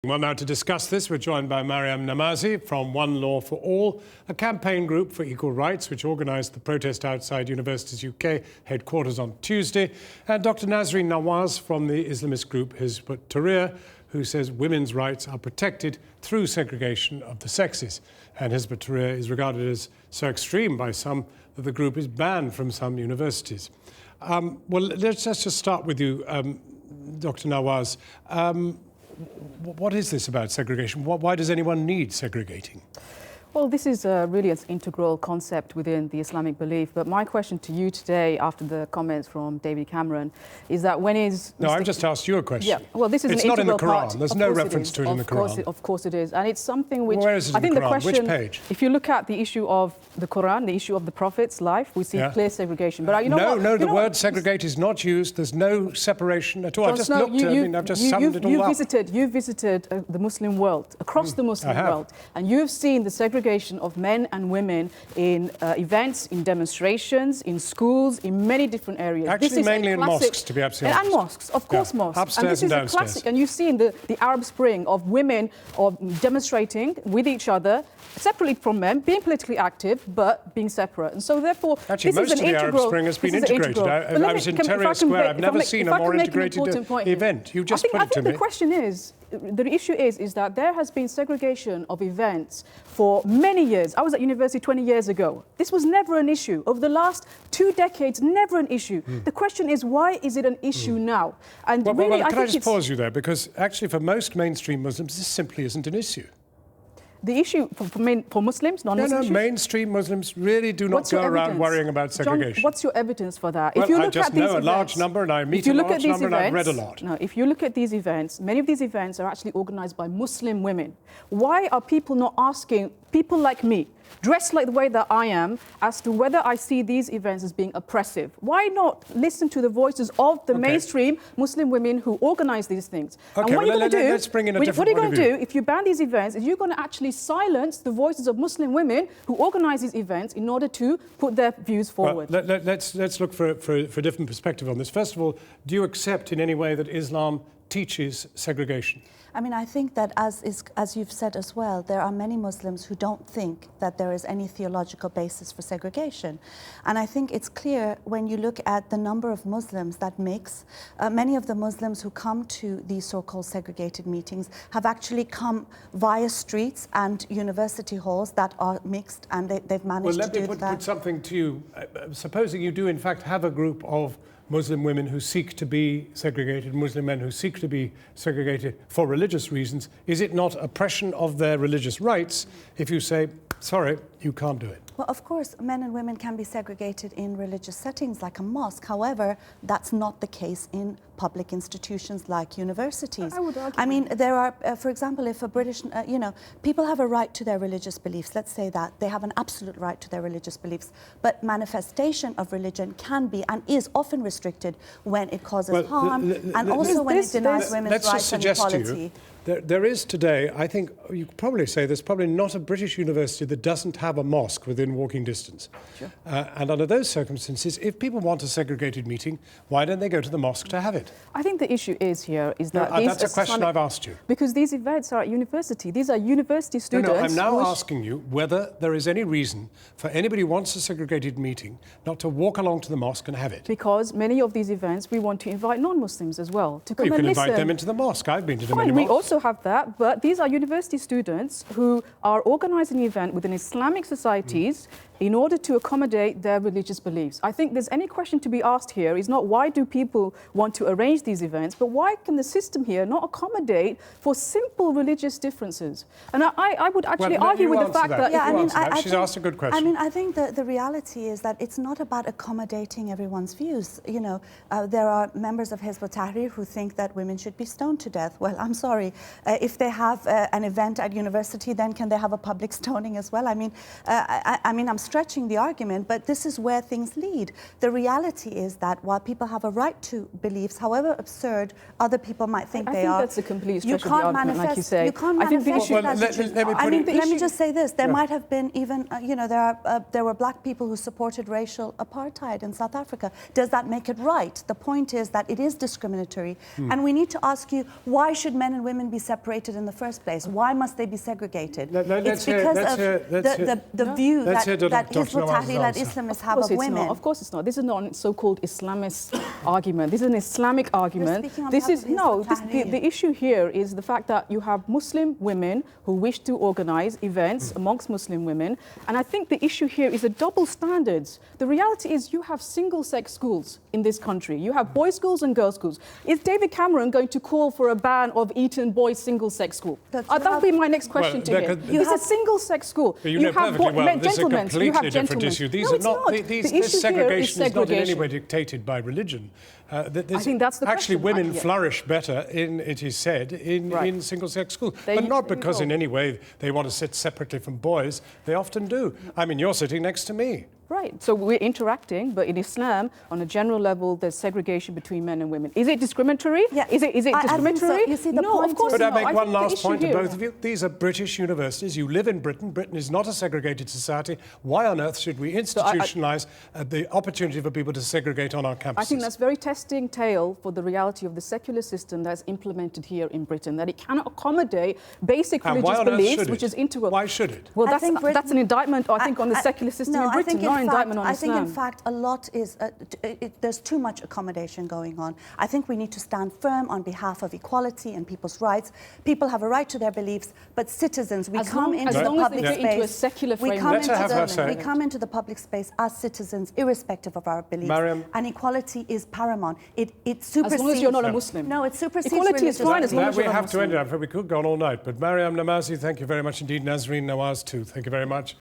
Well, now to discuss this, we're joined by Mariam Namazi from One Law for All, a campaign group for equal rights which organised the protest outside Universities UK headquarters on Tuesday, and Dr. Nazreen Nawaz from the Islamist group Hizb ut-Tahrir, who says women's rights are protected through segregation of the sexes. And Hizb ut-Tahrir is regarded as so extreme by some that the group is banned from some universities. Well, let's just start with you, Dr. Nawaz. What is this about segregation? Why does anyone need segregating? Well, this is really an integral concept within the Islamic belief. But my question to you today, after the comments from David Cameron, is that when is... No, I've just asked you a question. Yeah, well, this is it's an not in the integral Quran. part. There's no reference to it in the Quran. Of course it is. And it's something which... Where is it in the Quran? question, which page? If you look at the issue of the Quran, the issue of the Prophet's life, we see clear segregation. But you know what? No, the word segregate is not used. There's no separation at all. I've just looked, I've just summed it all up. You visited the Muslim world, across the Muslim world, and you've seen the segregation of men and women in events, in demonstrations, in schools, in many different areas. Actually, mainly in mosques, to be absolutely honest. And mosques, of course, mosques. Upstairs and downstairs. This is a classic, and you've seen the Arab Spring of women demonstrating with each other, separately from men, being politically active, but being separate. And so, therefore, actually, this most is an of the integral, Arab Spring has been integrated. I was in Tahrir Square. I've never seen a more integrated event. You just put it to me. The question is, the issue is that there has been segregation of events for many years. I was at university 20 years ago. This was never an issue. Over the last 2 decades, never an issue. The question is, why is it an issue now? And really, can I just pause you there? Because actually, for most mainstream Muslims, this simply isn't an issue. The issue for Muslims, non-Muslims? No, mainstream Muslims really do not go around worrying about segregation. John, what's your evidence for that? Well, if you look I just at these know a events, large number, and I meet a large number, and I've read a lot. No, if you look at these events, many of these events are actually organised by Muslim women. Why are people not asking people like me, dressed like the way that I am, as to whether I see these events as being oppressive? Why not listen to the voices of the mainstream Muslim women who organise these things? Okay, and what well, let's bring in a different What are you going to do if you ban these events? Is you're going to actually silence the voices of Muslim women who organise these events in order to put their views forward? Well, let's look for a different perspective on this. First of all, do you accept in any way that Islam teaches segregation? I mean, I think that, as you've said as well, there are many Muslims who don't think that there is any theological basis for segregation. And I think it's clear when you look at the number of Muslims that mix. Many of the Muslims who come to these so-called segregated meetings have actually come via streets and university halls that are mixed, and they've managed to do that. Well, let me put something to you. Supposing you do, in fact, have a group of Muslim women who seek to be segregated, Muslim men who seek to be segregated for religious reasons, is it not oppression of their religious rights if you say, sorry, you can't do it? Well, of course, men and women can be segregated in religious settings like a mosque. However, that's not the case in public institutions like universities. I would argue. I mean, there are, for example, if a British, people have a right to their religious beliefs. Let's say that. They have an absolute right to their religious beliefs. But manifestation of religion can be and is often restricted when it causes harm and also when it denies women's rights and equality. There is today, I think, you could probably say there's probably not a British university that doesn't have a mosque within walking distance. Sure. And under those circumstances, if people want a segregated meeting, why don't they go to the mosque to have it? I think the issue is that... that's a question I've asked you. Because these events are at university. These are university students... No, I'm now asking you whether there is any reason for anybody who wants a segregated meeting not to walk along to the mosque and have it. Because many of these events, we want to invite non-Muslims as well to come and listen. You can invite them into the mosque. I've been to many mosques. We also have that, but these are university students who are organising an event within Islamic societies in order to accommodate their religious beliefs. I think there's any question to be asked here is not why do people want to arrange these events, but why can the system here not accommodate for simple religious differences? And I would actually argue with the fact that... Yeah, she's asked a good question. I mean, I think the reality is that it's not about accommodating everyone's views. You know, there are members of Hizb ut-Tahrir who think that women should be stoned to death. Well, I'm sorry. If they have an event at university, then can they have a public stoning as well? I mean, I'm stretching the argument, but this is where things lead. The reality is that while people have a right to beliefs, however absurd other people might think they are, that's a complete stretch of the argument, like you say. You can't manifest let me just say this. There might have been even, there were black people who supported racial apartheid in South Africa. Does that make it right? The point is that it is discriminatory. And we need to ask you, why should men and women be be separated in the first place? Why must they be segregated? Let's it's because hear the view that Dr. Hizb ut-Tahrir and answer. Islamists have of women. Of course it's not. This is not a so-called Islamist argument. This is an Islamic argument. speaking on This behalf is of Hizb no. ut-Tahrir. The issue here is the fact that you have Muslim women who wish to organise events amongst Muslim women, and I think the issue here is a double standards. The reality is you have single-sex schools in this country. You have boys' schools and girls' schools. Is David Cameron going to call for a ban of Eton boys' single-sex school? That would be my next question to him. It's a single-sex school. You know perfectly well this is a completely different issue. These are not. This segregation is not in any way dictated by religion. I think that's the actually, question. women flourish better it is said, in single-sex schools. But not because in any way they want to sit separately from boys. They often do. I mean, you're sitting next to me. Right. So we're interacting, but in Islam, on a general level, there's segregation between men and women. Is it discriminatory? Yeah. Is it discriminatory? So. You see, the no, point of course Could not. I make one last point to here. both of you? These are British universities. You live in Britain. Britain is not a segregated society. Why on earth should we institutionalise the opportunity for people to segregate on our campuses? I think that's a very testing tale for the reality of the secular system that's implemented here in Britain, that it cannot accommodate basic religious beliefs, which is integral. Why should it? Well, that's an indictment, I think, on the secular system in Britain, not an indictment on Islam. I think, in fact, a lot is... there's too much accommodation going on. I think we need to stand firm on behalf of equality and people's rights. People have a right to their beliefs, but citizens, we come into the public space... We come into the public space as citizens, irrespective of our beliefs. Mariam. And equality is paramount. It supersedes... As long as you're not a Muslim. No, it supersedes equality is fine as long as you're not a Muslim. We have to end it. We could go on all night. But Mariam Namazi, thank you very much indeed. Nazreen Nawaz too. Thank you very much.